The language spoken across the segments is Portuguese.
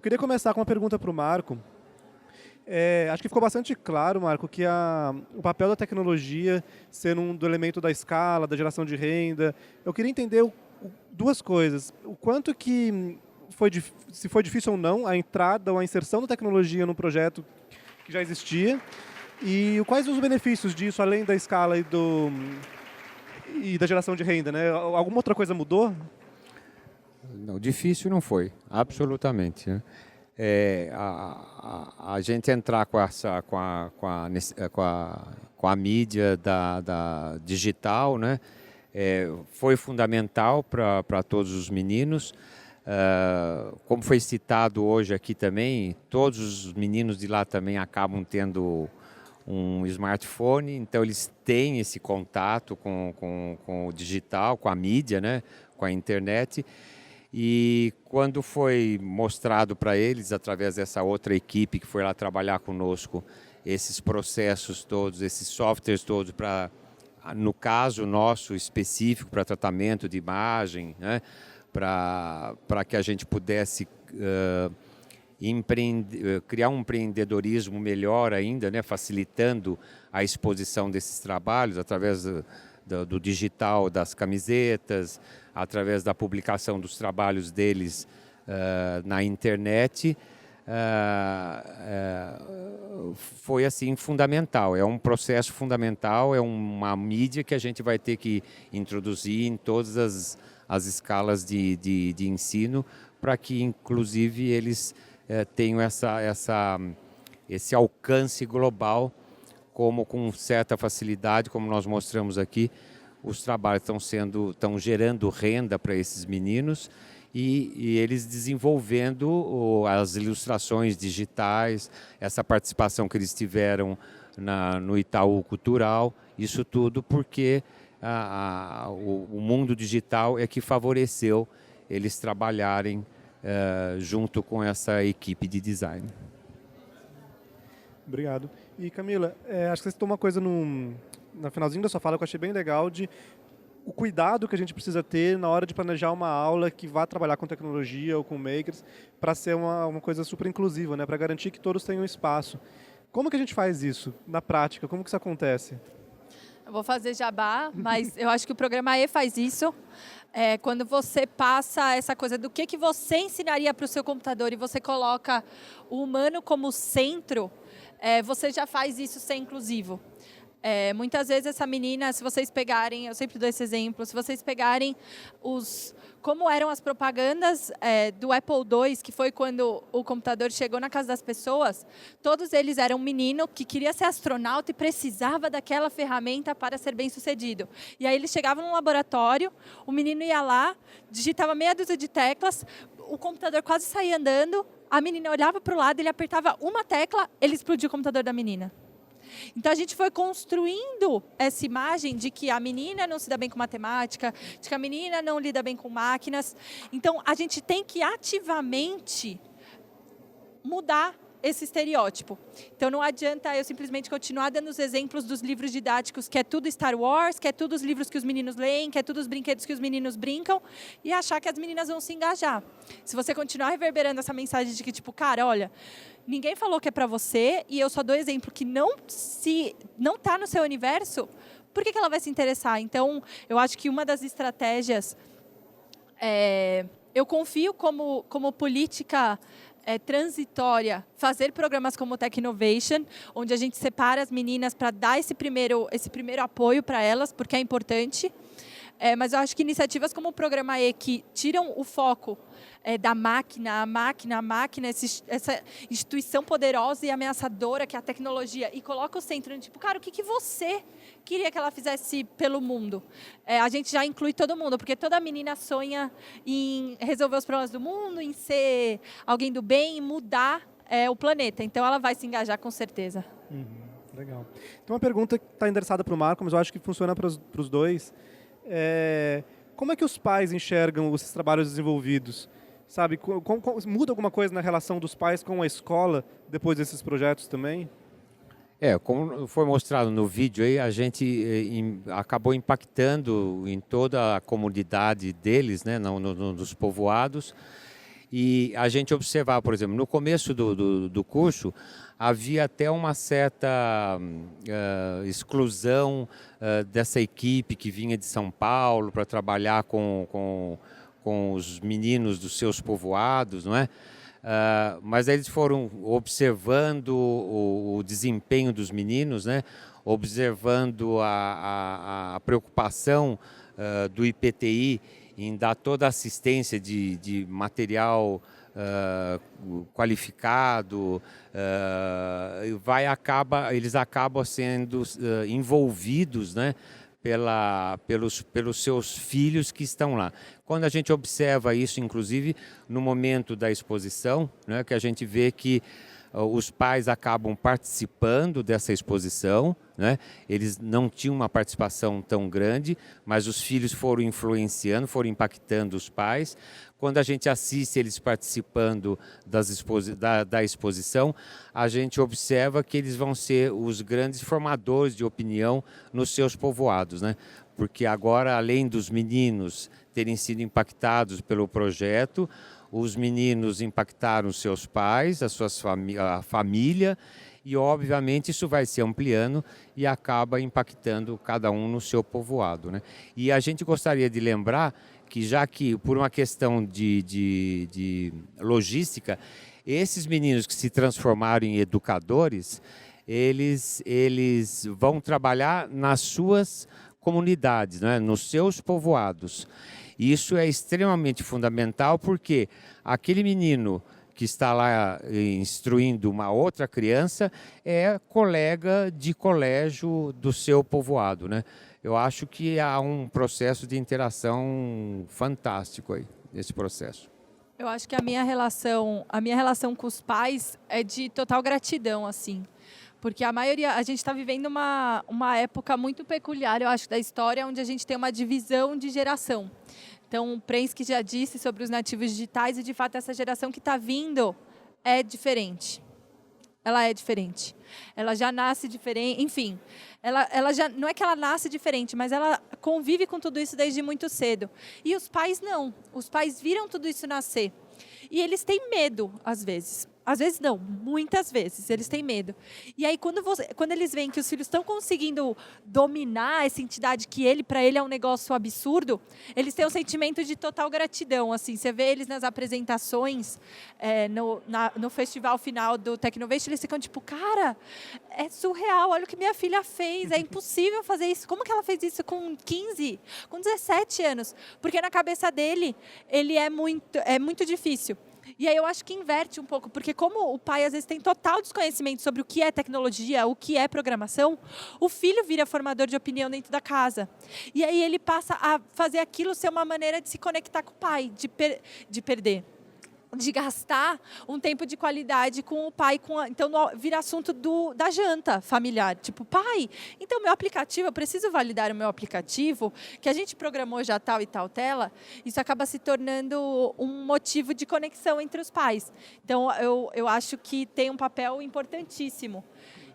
queria começar com uma pergunta para o Marco. Acho que ficou bastante claro, Marco, que o papel da tecnologia ser do elemento da escala, da geração de renda. Eu queria entender duas coisas. O quanto que se foi difícil ou não a entrada ou a inserção da tecnologia no projeto que já existia e quais os benefícios disso, além da escala e da geração de renda, né? Alguma outra coisa mudou? Não, difícil não foi, absolutamente, né? A gente entrar com a mídia da digital, né? Foi fundamental para todos os meninos. Como foi citado hoje aqui também, todos os meninos de lá também acabam tendo um smartphone, então eles têm esse contato com o digital, com a mídia, né? Com a internet. E quando foi mostrado para eles, através dessa outra equipe que foi lá trabalhar conosco, esses processos todos, esses softwares todos, no caso nosso específico, para tratamento de imagem, né? Para que a gente pudesse criar um empreendedorismo melhor ainda, né? Facilitando a exposição desses trabalhos através do digital das camisetas, através da publicação dos trabalhos deles na internet, foi assim fundamental. É um processo fundamental, é uma mídia que a gente vai ter que introduzir em todas as escalas de ensino, para que inclusive eles tenham esse alcance global, como com certa facilidade, como nós mostramos aqui, os trabalhos estão gerando renda para esses meninos e eles desenvolvendo as ilustrações digitais, essa participação que eles tiveram no Itaú Cultural, isso tudo porque o mundo digital é que favoreceu eles trabalharem junto com essa equipe de design. Obrigado. E Camila, acho que você citou uma coisa no finalzinho da sua fala que eu achei bem legal, o cuidado que a gente precisa ter na hora de planejar uma aula que vá trabalhar com tecnologia ou com makers, para ser uma coisa super inclusiva, né? Para garantir que todos tenham espaço. Como que a gente faz isso na prática? Como que isso acontece? Eu vou fazer jabá, mas eu acho que o programa E faz isso. Quando você passa essa coisa do que você ensinaria para o seu computador e você coloca o humano como centro, você já faz isso ser inclusivo. Muitas vezes essa menina, se vocês pegarem, eu sempre dou esse exemplo, se vocês pegarem como eram as propagandas do Apple II, que foi quando o computador chegou na casa das pessoas, todos eles eram um menino que queria ser astronauta e precisava daquela ferramenta para ser bem-sucedido. E aí eles chegavam no laboratório, o menino ia lá, digitava meia dúzia de teclas, o computador quase saía andando, a menina olhava para o lado, ele apertava uma tecla, ele explodiu o computador da menina. Então, a gente foi construindo essa imagem de que a menina não se dá bem com matemática, de que a menina não lida bem com máquinas. Então, a gente tem que ativamente mudar esse estereótipo. Então, não adianta eu simplesmente continuar dando os exemplos dos livros didáticos, que é tudo Star Wars, que é tudo os livros que os meninos leem, que é tudo os brinquedos que os meninos brincam, e achar que as meninas vão se engajar. Se você continuar reverberando essa mensagem de que, tipo, cara, olha, ninguém falou que é para você, e eu só dou exemplo que não está no seu universo, por que ela vai se interessar? Então, eu acho que uma das estratégias, eu confio como política transitória, fazer programas como Tech Innovation, onde a gente separa as meninas para dar esse primeiro apoio para elas, porque é importante. Mas eu acho que iniciativas como o Programa E, que tiram o foco da máquina, a máquina, essa instituição poderosa e ameaçadora que é a tecnologia, e coloca o centro no tipo, cara, o que você queria que ela fizesse pelo mundo? A gente já inclui todo mundo, porque toda menina sonha em resolver os problemas do mundo, em ser alguém do bem, em mudar o planeta. Então, ela vai se engajar com certeza. Legal. Tem uma pergunta que está endereçada para o Marco, mas eu acho que funciona para os dois. Como é que os pais enxergam esses trabalhos desenvolvidos? Sabe, muda alguma coisa na relação dos pais com a escola depois desses projetos também? Como foi mostrado no vídeo aí, a gente acabou impactando em toda a comunidade deles, né, nos povoados. E a gente observava, por exemplo, no começo do curso, havia até uma certa exclusão dessa equipe que vinha de São Paulo para trabalhar com os meninos dos seus povoados, não é? Mas eles foram observando o desempenho dos meninos, né? Observando a preocupação do IPTI em dar toda a assistência de material qualificado, eles acabam sendo envolvidos, né, pelos seus filhos que estão lá. Quando a gente observa isso, inclusive, no momento da exposição, né, que a gente vê que os pais acabam participando dessa exposição, né? Eles não tinham uma participação tão grande, mas os filhos foram influenciando, foram impactando os pais. Quando a gente assiste eles participando da exposição, a gente observa que eles vão ser os grandes formadores de opinião nos seus povoados, né? Porque agora, além dos meninos terem sido impactados pelo projeto, os meninos impactaram seus pais, a família, e obviamente isso vai se ampliando e acaba impactando cada um no seu povoado, né? E a gente gostaria de lembrar que, já que por uma questão de logística, esses meninos que se transformaram em educadores, eles vão trabalhar nas suas comunidades, né? Nos seus povoados. Isso é extremamente fundamental, porque aquele menino que está lá instruindo uma outra criança é colega de colégio do seu povoado, né? Eu acho que há um processo de interação fantástico aí nesse processo. Eu acho que a minha relação com os pais é de total gratidão, assim. Porque a gente está vivendo uma época muito peculiar, eu acho, da história, onde a gente tem uma divisão de geração. Então, o Prensky já disse sobre os nativos digitais, e de fato essa geração que está vindo é diferente. Ela é diferente. Ela já nasce diferente, enfim. Ela já, não é que ela nasce diferente, mas ela convive com tudo isso desde muito cedo. E os pais não. Os pais viram tudo isso nascer. E eles têm medo, às vezes. Às vezes não, muitas vezes eles têm medo. E aí quando eles veem que os filhos estão conseguindo dominar essa entidade que para ele é um negócio absurdo, eles têm um sentimento de total gratidão. Assim, você vê eles nas apresentações, no festival final do Tecnovation, eles ficam tipo, cara, é surreal, olha o que minha filha fez, é impossível fazer isso. Como que ela fez isso com 15, com 17 anos? Porque na cabeça dele, é muito difícil. E aí eu acho que inverte um pouco, porque como o pai às vezes tem total desconhecimento sobre o que é tecnologia, o que é programação, o filho vira formador de opinião dentro da casa. E aí ele passa a fazer aquilo ser uma maneira de se conectar com o pai, de perder. De gastar um tempo de qualidade com o pai. Então, vira assunto da janta familiar. Tipo, pai, então meu aplicativo, eu preciso validar o meu aplicativo, que a gente programou já tal e tal tela. Isso acaba se tornando um motivo de conexão entre os pais. Então, eu acho que tem um papel importantíssimo.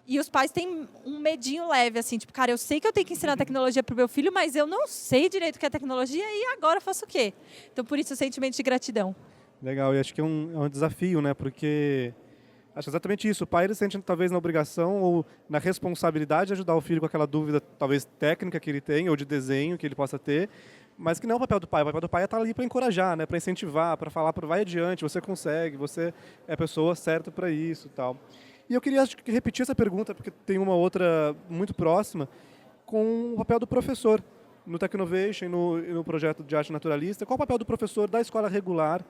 E os pais têm um medinho leve, assim, tipo, cara, eu sei que eu tenho que ensinar tecnologia para o meu filho, mas eu não sei direito o que é tecnologia e agora eu faço o quê? Então, por isso, o sentimento de gratidão. Legal, e acho que é um desafio, né? Porque acho exatamente isso. O pai ele sente talvez na obrigação ou na responsabilidade de ajudar o filho com aquela dúvida, talvez técnica que ele tem ou de desenho que ele possa ter, mas que não é o papel do pai. O papel do pai é estar ali para encorajar, né? Para incentivar, para falar, vai adiante, você consegue, você é a pessoa certa para isso, e tal. E eu queria repetir essa pergunta porque tem uma outra muito próxima com o papel do professor no Tecnovation e no projeto de arte naturalista. Qual o papel do professor da escola regular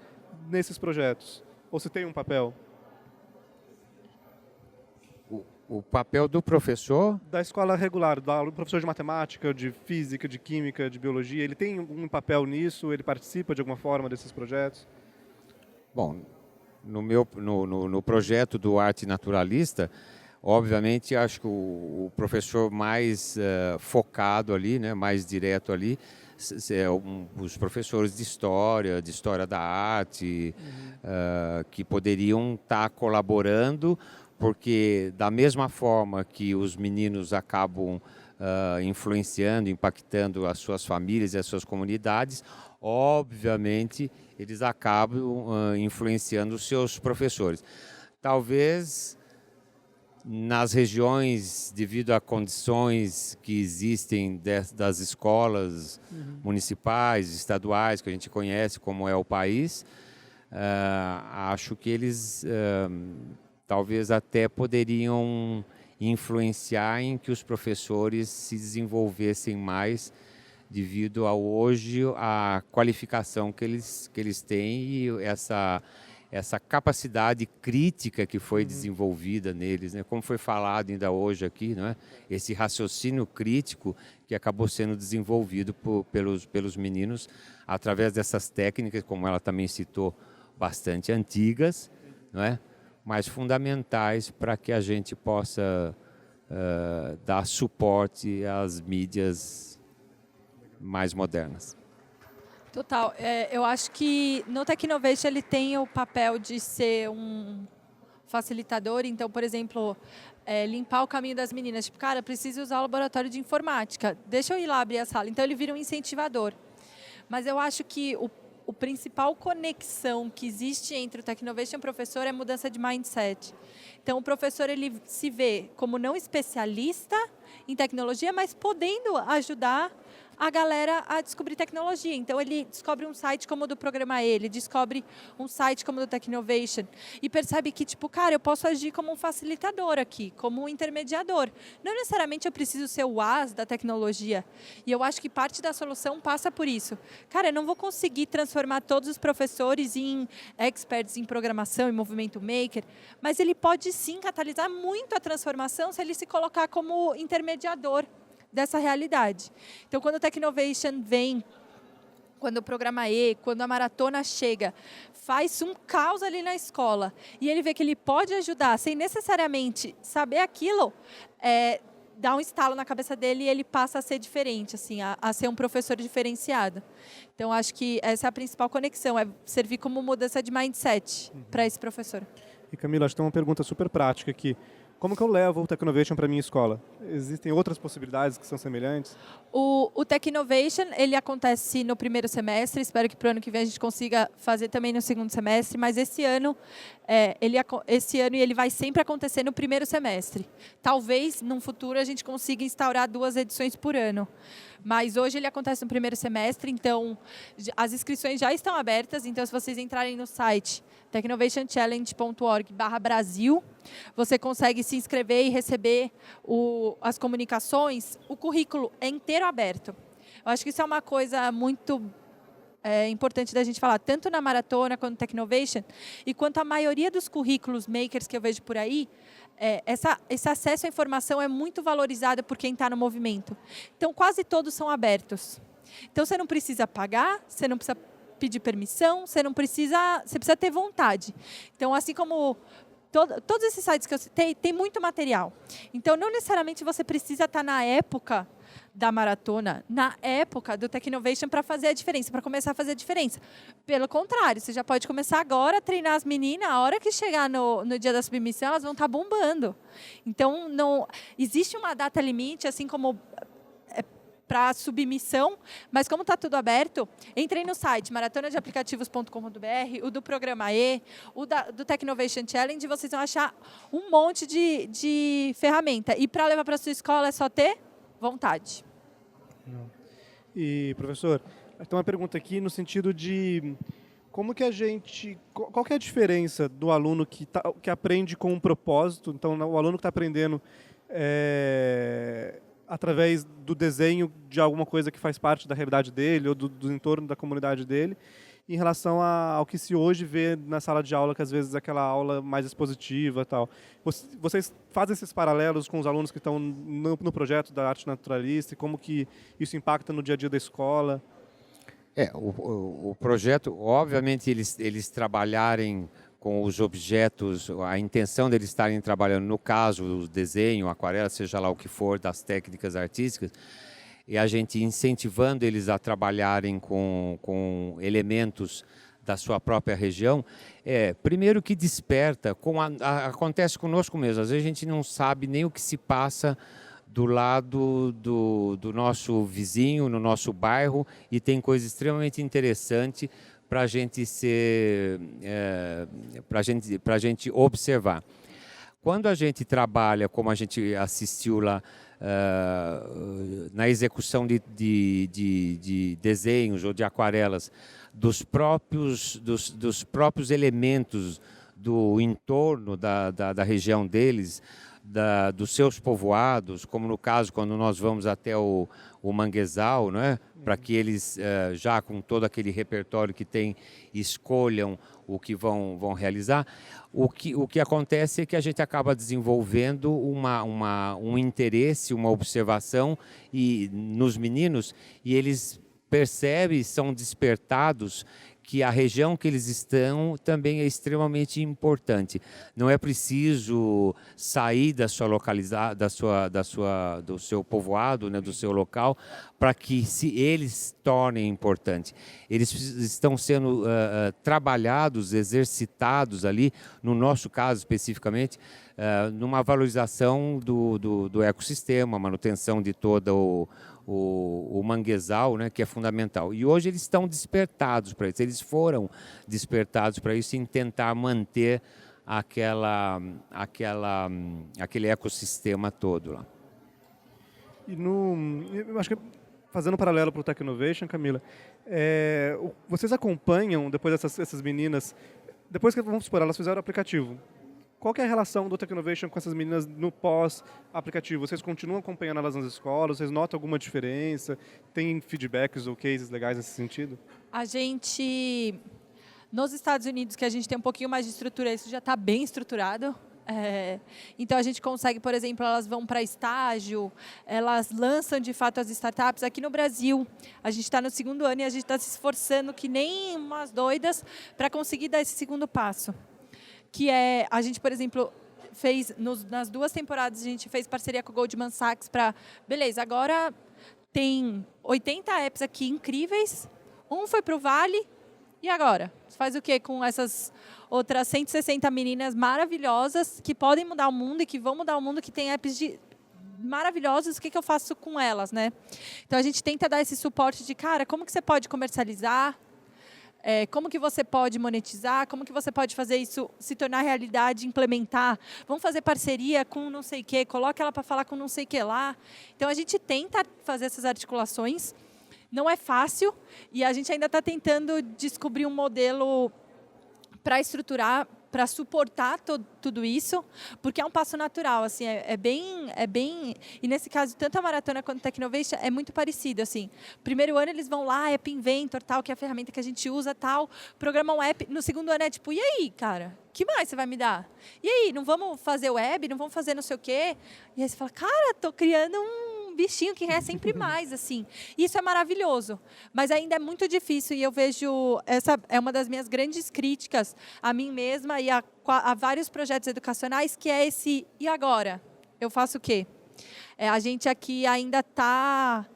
nesses projetos? Ou se tem um papel? O papel do professor? Da escola regular, do professor de matemática, de física, de química, de biologia, ele tem um papel nisso? Ele participa de alguma forma desses projetos? Bom, no projeto do Arte Naturalista, obviamente, acho que o professor mais focado ali, né, mais direto ali, os professores de história da arte, que poderiam estar colaborando, porque da mesma forma que os meninos acabam influenciando, impactando as suas famílias e as suas comunidades, obviamente eles acabam influenciando os seus professores. Talvez nas regiões, devido a condições que existem das escolas municipais, estaduais, que a gente conhece como é o país, acho que eles talvez até poderiam influenciar em que os professores se desenvolvessem mais devido a hoje a qualificação que eles têm e essa capacidade crítica que foi desenvolvida neles, né? Como foi falado ainda hoje aqui, não é? Esse raciocínio crítico que acabou sendo desenvolvido pelos meninos através dessas técnicas, como ela também citou, bastante antigas, não é? Mas fundamentais para que a gente possa dar suporte às mídias mais modernas. Total. Eu acho que no Technovation ele tem o papel de ser um facilitador. Então, por exemplo, limpar o caminho das meninas. Tipo, cara, preciso usar o laboratório de informática. Deixa eu ir lá abrir a sala. Então, ele vira um incentivador. Mas eu acho que o principal conexão que existe entre o Technovation e o professor é a mudança de mindset. Então, o professor ele se vê como não especialista em tecnologia, mas podendo ajudar a galera a descobrir tecnologia. Então, ele descobre um site como o do Programa E, ele descobre um site como o do Technovation e percebe que, tipo, cara, eu posso agir como um facilitador aqui, como um intermediador. Não necessariamente eu preciso ser o as da tecnologia. E eu acho que parte da solução passa por isso. Cara, eu não vou conseguir transformar todos os professores em experts em programação, em movimento maker, mas ele pode sim catalisar muito a transformação se ele se colocar como intermediador dessa realidade. Então, quando o Technovation vem, quando o Programa E, quando a maratona chega, faz um caos ali na escola e ele vê que ele pode ajudar sem necessariamente saber aquilo, dá um estalo na cabeça dele e ele passa a ser diferente, assim, a ser um professor diferenciado. Então, acho que essa é a principal conexão, é servir como mudança de mindset para esse professor. E Camila, acho que tem uma pergunta super prática aqui. Como que eu levo o Technovation para a minha escola? Existem outras possibilidades que são semelhantes? O Technovation, ele acontece no primeiro semestre, espero que para o ano que vem a gente consiga fazer também no segundo semestre, mas esse ano ele vai sempre acontecer no primeiro semestre. Talvez, num futuro, a gente consiga instaurar 2 edições por ano. Mas hoje ele acontece no primeiro semestre, então as inscrições já estão abertas, então se vocês entrarem no site technovationchallenge.org/Brasil, você consegue se inscrever e receber as comunicações, o currículo é inteiro aberto. Eu acho que isso é uma coisa muito importante da gente falar, tanto na maratona quanto no Technovation, e quanto a maioria dos currículos makers que eu vejo por aí, esse acesso à informação é muito valorizado por quem está no movimento. Então, quase todos são abertos. Então, você não precisa pagar, você não precisa pedir permissão, você precisa ter vontade. Então, assim como todos esses sites que eu citei, tem muito material. Então, não necessariamente você precisa estar na época da maratona, na época do Technovation para fazer a diferença, para começar a fazer a diferença. Pelo contrário, você já pode começar agora a treinar as meninas, a hora que chegar no dia da submissão, elas vão estar bombando. Então, não existe uma data limite, assim como para submissão, mas como está tudo aberto, entrem no site maratonadeaplicativos.com.br, o do Programa E, do Technovation Challenge, vocês vão achar um monte de ferramenta. E para levar para a sua escola é só ter vontade. E, professor, tem uma pergunta aqui no sentido de como que qual que é a diferença do aluno que aprende com um propósito, então o aluno que está aprendendo através do desenho de alguma coisa que faz parte da realidade dele ou do entorno da comunidade dele, em relação ao que se hoje vê na sala de aula, que às vezes é aquela aula mais expositiva e tal. Vocês fazem esses paralelos com os alunos que estão no projeto da arte naturalista e como que isso impacta no dia a dia da escola? O projeto, obviamente, eles trabalharem com os objetos, a intenção deles estarem trabalhando, no caso, o desenho, a aquarela, seja lá o que for, das técnicas artísticas, e a gente incentivando eles a trabalharem com elementos da sua própria região, primeiro que desperta, acontece conosco mesmo, às vezes a gente não sabe nem o que se passa do lado do nosso vizinho, no nosso bairro, e tem coisa extremamente interessante para a gente para gente observar. Quando a gente trabalha, como a gente assistiu lá, na execução de desenhos ou de aquarelas, dos próprios elementos do entorno da região deles, dos seus povoados, como no caso quando nós vamos até o manguezal, né? Para que eles, já com todo aquele repertório que tem, escolham o que vão realizar. O que acontece é que a gente acaba desenvolvendo um interesse, uma observação nos meninos, e eles percebem, são despertados que a região que eles estão também é extremamente importante. Não é preciso sair da sua do seu povoado, né, do seu local, para que eles se tornem importantes. Eles estão sendo trabalhados, exercitados ali, no nosso caso especificamente, numa valorização do ecossistema, manutenção de todo o manguezal, né, que é fundamental. E hoje eles estão despertados para isso, eles foram despertados para isso, em tentar manter aquele ecossistema todo lá. E eu acho que, fazendo um paralelo para o Technovation, Camila, vocês acompanham, depois essas meninas, depois que, vamos supor, elas fizeram o aplicativo, qual que é a relação do Technovation com essas meninas no pós-aplicativo? Vocês continuam acompanhando elas nas escolas? Vocês notam alguma diferença? Tem feedbacks ou cases legais nesse sentido? A gente, nos Estados Unidos, que a gente tem um pouquinho mais de estrutura, isso já está bem estruturado. Então, a gente consegue, por exemplo, elas vão para estágio, elas lançam, de fato, as startups. Aqui no Brasil, a gente está no 2º ano e a gente está se esforçando que nem umas doidas para conseguir dar esse segundo passo. Que é, a gente, por exemplo, fez, nas 2 temporadas, a gente fez parceria com o Goldman Sachs para, beleza, agora tem 80 apps aqui incríveis, um foi para o Vale, e agora? Você faz o quê com essas outras 160 meninas maravilhosas que podem mudar o mundo e que vão mudar o mundo, que tem apps maravilhosos, o que eu faço com elas, né? Então, a gente tenta dar esse suporte de, cara, como que você pode comercializar? Como que você pode monetizar, como que você pode fazer isso se tornar realidade, implementar. Vamos fazer parceria com não sei o quê, coloca ela para falar com não sei o que lá. Então, a gente tenta fazer essas articulações. Não é fácil e a gente ainda está tentando descobrir um modelo para estruturar, para suportar tudo isso, porque é um passo natural, assim, é bem, e nesse caso, tanto a Maratona quanto a Technovation é muito parecido, assim. Primeiro ano eles vão lá, App Inventor, tal, que é a ferramenta que a gente usa, tal, programam um app, no segundo ano é tipo, e aí, cara, que mais você vai me dar? E aí, não vamos fazer web, não vamos fazer não sei o quê? E aí você fala, cara, tô criando um bichinho que quer sempre mais, assim. Isso é maravilhoso, mas ainda é muito difícil e eu vejo, essa é uma das minhas grandes críticas a mim mesma e a vários projetos educacionais, que é esse, e agora? Eu faço o quê? A gente aqui ainda tá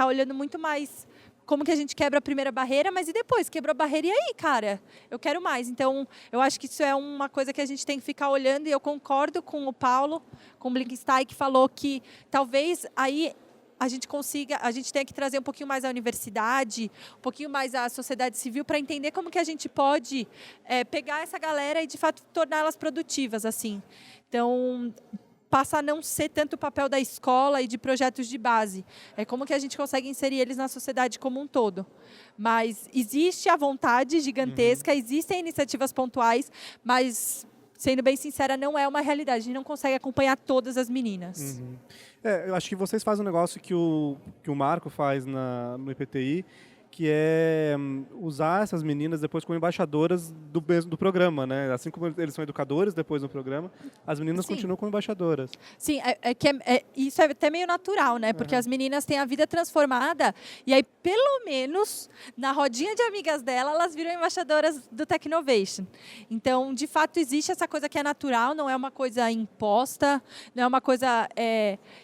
olhando muito mais como que a gente quebra a primeira barreira, mas e depois? Quebrou a barreira, e aí, cara? Eu quero mais. Então, eu acho que isso é uma coisa que a gente tem que ficar olhando, e eu concordo com o Paulo, com o Blinkenstein, que falou que talvez aí a gente tem que trazer um pouquinho mais a universidade, um pouquinho mais a sociedade civil, para entender como que a gente pode pegar essa galera e, de fato, torná-las produtivas, assim. Então, passa a não ser tanto o papel da escola e de projetos de base. É como que a gente consegue inserir eles na sociedade como um todo. Mas existe a vontade gigantesca, existem iniciativas pontuais, mas, sendo bem sincera, não é uma realidade. A gente não consegue acompanhar todas as meninas. Eu acho que vocês fazem um negócio que o Marco faz no IPTI, que é usar essas meninas depois como embaixadoras do programa, né? Assim como eles são educadores depois no programa, as meninas continuam como embaixadoras. Sim, isso é até meio natural, né? Porque as meninas têm a vida transformada e aí, pelo menos, na rodinha de amigas dela, elas viram embaixadoras do Technovation. Então, de fato, existe essa coisa que é natural, não é uma coisa imposta, não é uma coisa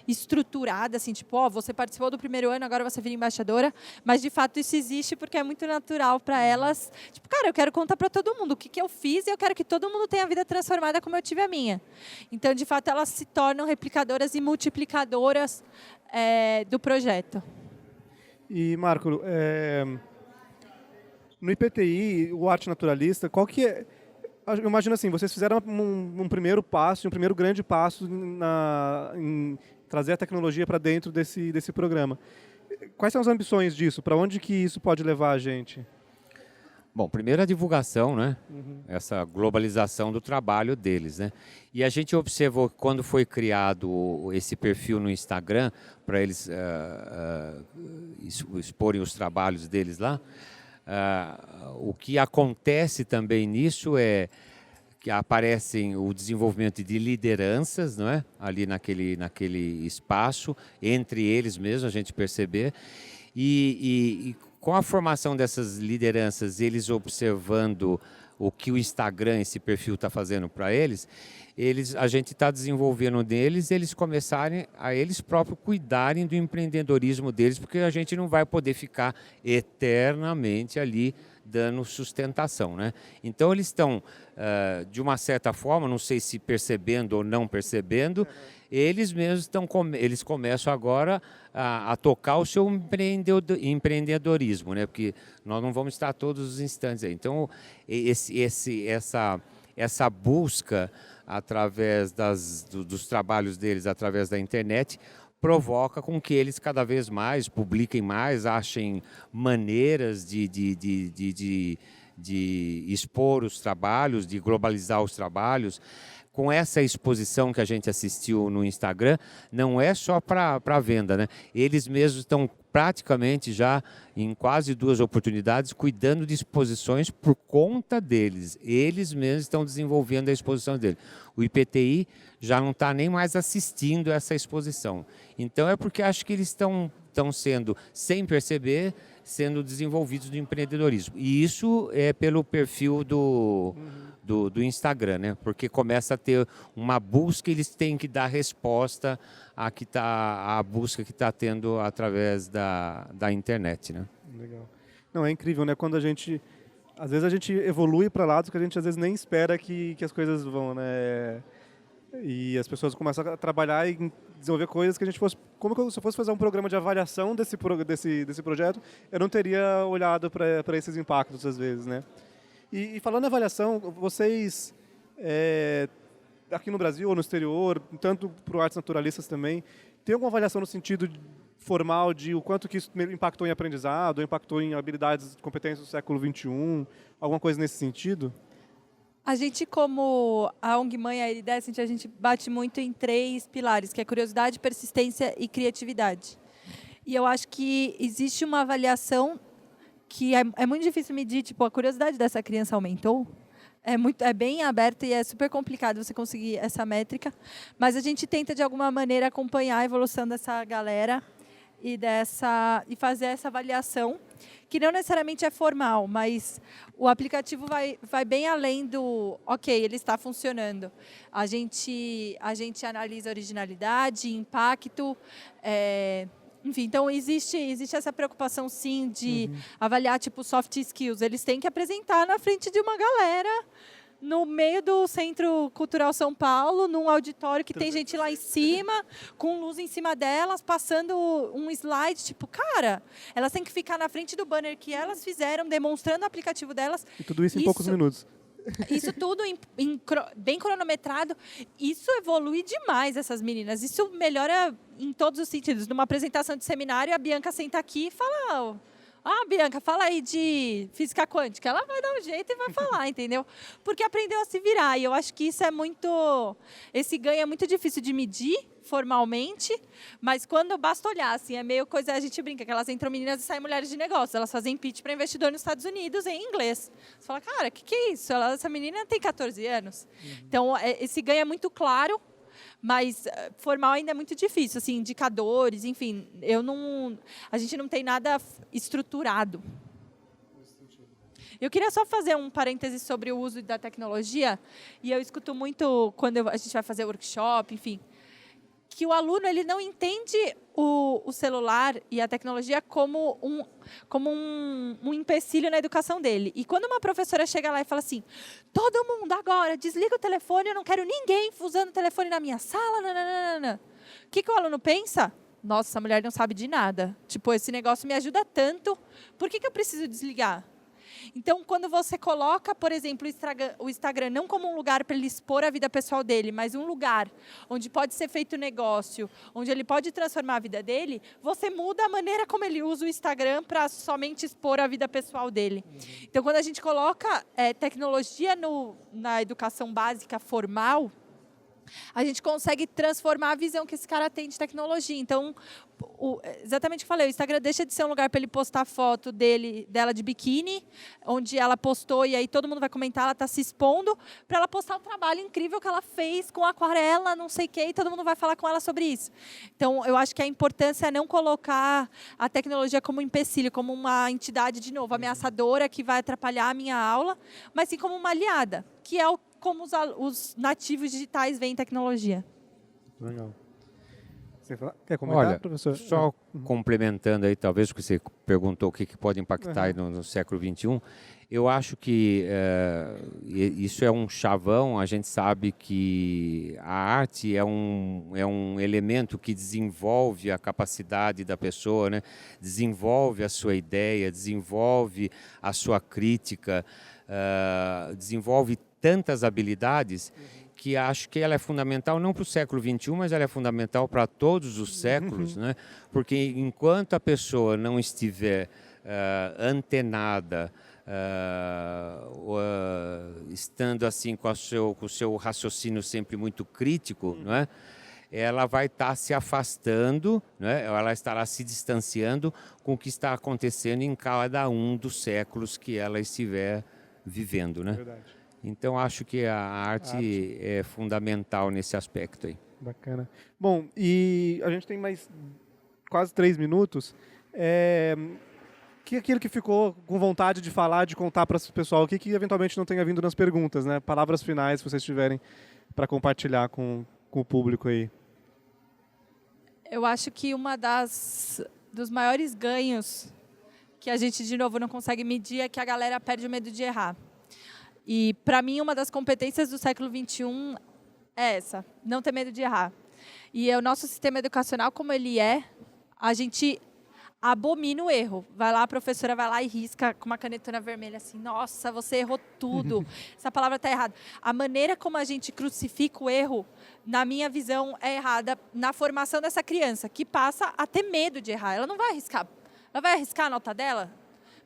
estruturada, assim, tipo, você participou do primeiro ano, agora você vira embaixadora, mas, de fato, isso existe porque é muito natural para elas. Tipo, cara, eu quero contar para todo mundo o que eu fiz e eu quero que todo mundo tenha a vida transformada como eu tive a minha. Então, de fato, elas se tornam replicadoras e multiplicadoras do projeto. E, Marco, no IPTI, o Arte Naturalista, qual que é... Eu imagino assim, vocês fizeram um primeiro passo, um primeiro grande passo em trazer a tecnologia para dentro desse programa. Quais são as ambições disso? Para onde que isso pode levar a gente? Bom, primeiro a divulgação, né? Essa globalização do trabalho deles, né? E a gente observou que quando foi criado esse perfil no Instagram, para eles exporem os trabalhos deles lá, o que acontece também nisso é que aparecem o desenvolvimento de lideranças, não é? Ali naquele espaço, entre eles mesmo, a gente perceber. E com a formação dessas lideranças, eles observando o que o Instagram, esse perfil, está fazendo para eles, a gente está desenvolvendo neles, eles começarem a eles próprios cuidarem do empreendedorismo deles, porque a gente não vai poder ficar eternamente ali dando sustentação, né? Então eles estão, de uma certa forma, não sei se percebendo ou não percebendo, eles mesmos eles começam agora a tocar o seu empreendedorismo, né? Porque nós não vamos estar todos os instantes aí. Então essa busca através dos trabalhos deles, através da internet, provoca com que eles cada vez mais publiquem mais, achem maneiras de expor os trabalhos, de globalizar os trabalhos. Com essa exposição que a gente assistiu no Instagram, não é só para venda, né? Eles mesmos estão praticamente já em quase 2 oportunidades cuidando de exposições por conta deles. Eles mesmos estão desenvolvendo a exposição deles. O IPTI já não está nem mais assistindo essa exposição. Então é porque acho que eles estão sendo, sem perceber, sendo desenvolvidos do empreendedorismo. E isso é pelo perfil do Instagram, né? Porque começa a ter uma busca, eles têm que dar resposta à busca que está tendo através da internet, né? Legal. Não, é incrível, né? Quando às vezes a gente evolui para lados que a gente às vezes nem espera que as coisas vão, né? E as pessoas começam a trabalhar e desenvolver coisas que a gente fosse... se eu fosse fazer um programa de avaliação desse projeto, eu não teria olhado para esses impactos às vezes, né? E falando em avaliação, vocês, aqui no Brasil ou no exterior, tanto para o Artes Naturalistas também, tem alguma avaliação no sentido formal de o quanto que isso impactou em aprendizado, ou impactou em habilidades e competências do século XXI, alguma coisa nesse sentido? A gente, como a ONG Mãe, a Iridescent, a gente bate muito em 3 pilares, que é curiosidade, persistência e criatividade. E eu acho que existe uma avaliação que é muito difícil medir, tipo, a curiosidade dessa criança aumentou. É bem aberto e é super complicado você conseguir essa métrica, mas a gente tenta, de alguma maneira, acompanhar a evolução dessa galera e fazer essa avaliação, que não necessariamente é formal, mas o aplicativo vai bem além do, ok, ele está funcionando. A gente analisa originalidade, impacto, enfim, então existe essa preocupação, sim, de avaliar, tipo, soft skills. Eles têm que apresentar na frente de uma galera, no meio do Centro Cultural São Paulo, num auditório que tem gente lá em cima, com luz em cima delas, passando um slide, tipo, cara, elas têm que ficar na frente do banner que elas fizeram, demonstrando o aplicativo delas. E tudo isso em poucos minutos. Isso tudo bem cronometrado. Isso evolui demais, essas meninas. Isso melhora em todos os sentidos. Numa apresentação de seminário, a Bianca senta aqui e fala... Bianca, fala aí de física quântica. Ela vai dar um jeito e vai falar, entendeu? Porque aprendeu a se virar. E eu acho que isso é muito... Esse ganho é muito difícil de medir formalmente, mas quando basta olhar, assim, é meio coisa... A gente brinca que elas entram meninas e saem mulheres de negócio. Elas fazem pitch para investidor nos Estados Unidos em inglês. Você fala, cara, o que é isso? Essa menina tem 14 anos. Então, esse ganho é muito claro, mas formal ainda é muito difícil, assim, indicadores, enfim, a gente não tem nada estruturado. Eu queria só fazer um parêntese sobre o uso da tecnologia, e eu escuto muito quando a gente vai fazer workshop, enfim, que o aluno ele não entende o celular e a tecnologia como um empecilho na educação dele. E quando uma professora chega lá e fala assim, todo mundo agora desliga o telefone, eu não quero ninguém usando o telefone na minha sala, nananana. O que o aluno pensa? Nossa, essa mulher não sabe de nada. Tipo, esse negócio me ajuda tanto, por que eu preciso desligar? Então, quando você coloca, por exemplo, o Instagram não como um lugar para ele expor a vida pessoal dele, mas um lugar onde pode ser feito negócio, onde ele pode transformar a vida dele, você muda a maneira como ele usa o Instagram para somente expor a vida pessoal dele. Então, quando a gente coloca tecnologia na educação básica formal, a gente consegue transformar a visão que esse cara tem de tecnologia. Então, exatamente o que eu falei, o Instagram deixa de ser um lugar para ele postar foto dela de biquíni, onde ela postou e aí todo mundo vai comentar, ela está se expondo, para ela postar um trabalho incrível que ela fez com aquarela, não sei o quê, e todo mundo vai falar com ela sobre isso. Então, eu acho que a importância é não colocar a tecnologia como um empecilho, como uma entidade, de novo, ameaçadora que vai atrapalhar a minha aula, mas sim como uma aliada, que é como os nativos digitais veem tecnologia. Legal. Você quer comentar, Olha, professor? só complementando aí, talvez, porque você perguntou o que pode impactar aí no século XXI, eu acho que isso é um chavão, a gente sabe que a arte é um elemento que desenvolve a capacidade da pessoa, né? Desenvolve a sua ideia, desenvolve a sua crítica, desenvolve tantas habilidades que acho que ela é fundamental não para o século XXI, mas ela é fundamental para todos os séculos, né? Porque enquanto a pessoa não estiver antenada, estando assim com o seu raciocínio sempre muito crítico, não é? Ela vai estar se afastando, né? Ela estará se distanciando com o que está acontecendo em cada um dos séculos que ela estiver vivendo, né? Verdade. Então, acho que a arte é fundamental nesse aspecto aí. Bacana. Bom, e a gente tem mais quase 3 minutos. Que aquilo que ficou com vontade de falar, de contar para o pessoal, o que eventualmente não tenha vindo nas perguntas, né? Palavras finais, se vocês tiverem para compartilhar com o público aí. Eu acho que dos maiores ganhos que a gente, de novo, não consegue medir é que a galera perde o medo de errar. E, para mim, uma das competências do século XXI é essa, não ter medo de errar. E o nosso sistema educacional, como ele é, a gente abomina o erro. Vai lá, a professora vai lá e risca com uma canetona vermelha assim, nossa, você errou tudo, essa palavra está errada. A maneira como a gente crucifica o erro, na minha visão, é errada na formação dessa criança, que passa a ter medo de errar. Ela não vai arriscar. Ela vai arriscar a nota dela?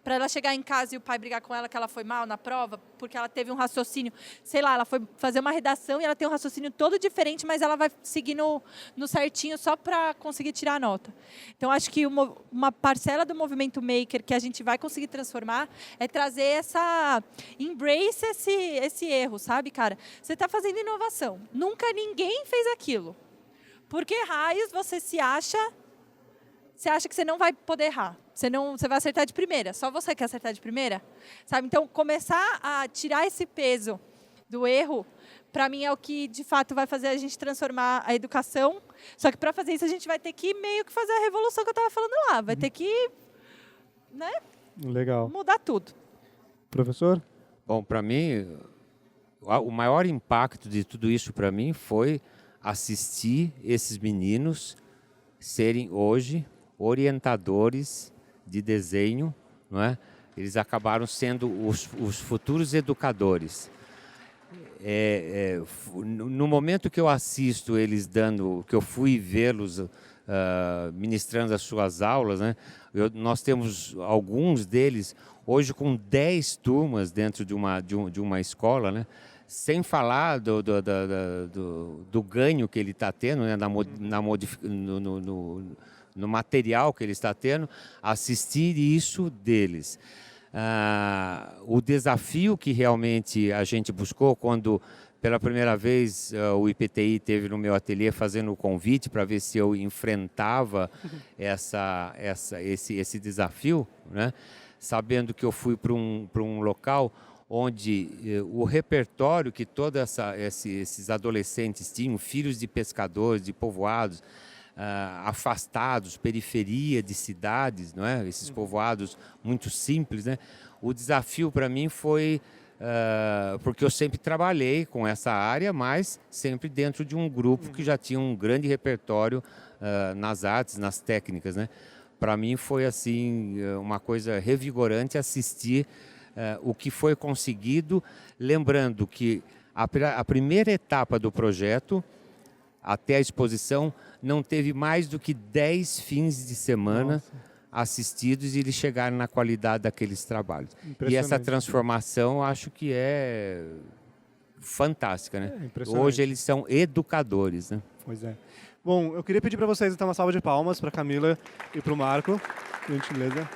Para ela chegar em casa e o pai brigar com ela que ela foi mal na prova, porque ela teve um raciocínio, sei lá, ela foi fazer uma redação e ela tem um raciocínio todo diferente, mas ela vai seguir no certinho só para conseguir tirar a nota. Então, acho que uma parcela do movimento maker que a gente vai conseguir transformar é trazer embrace esse erro, sabe, cara? Você está fazendo inovação, nunca ninguém fez aquilo. Por que raios você acha que você não vai poder errar? Você vai acertar de primeira. Só você quer acertar de primeira? Sabe? Então, começar a tirar esse peso do erro, para mim, é o que, de fato, vai fazer a gente transformar a educação. Só que, para fazer isso, a gente vai ter que meio que fazer a revolução que eu estava falando lá. Vai ter que, né? Legal. Mudar tudo. Professor? Bom, para mim, o maior impacto de tudo isso para mim foi assistir esses meninos serem hoje orientadores de desenho, não é? Eles acabaram sendo os futuros educadores. No momento que eu assisto eles que eu fui vê-los ministrando as suas aulas, né? Nós temos alguns deles hoje com 10 turmas dentro de uma escola, né? Sem falar do ganho que ele está tendo, né? No material que ele está tendo, assistir isso deles. O desafio que realmente a gente buscou quando, pela primeira vez, o IPTI teve no meu ateliê fazendo o convite para ver se eu enfrentava esse desafio, né? Sabendo que eu fui para um local onde o repertório que todos esses adolescentes tinham, filhos de pescadores, de povoados, afastados, periferia de cidades, não é? Esses povoados muito simples, né? O desafio para mim foi, porque eu sempre trabalhei com essa área, mas sempre dentro de um grupo que já tinha um grande repertório nas artes, nas técnicas, né? Para mim foi assim uma coisa revigorante assistir o que foi conseguido, lembrando que a primeira etapa do projeto, até a exposição, não teve mais do que 10 fins de semana assistidos e eles chegaram na qualidade daqueles trabalhos. E essa transformação acho que é fantástica, né? Hoje eles são educadores, né? Pois é. Bom, eu queria pedir para vocês então uma salva de palmas para a Camila e para o Marco, por gentileza.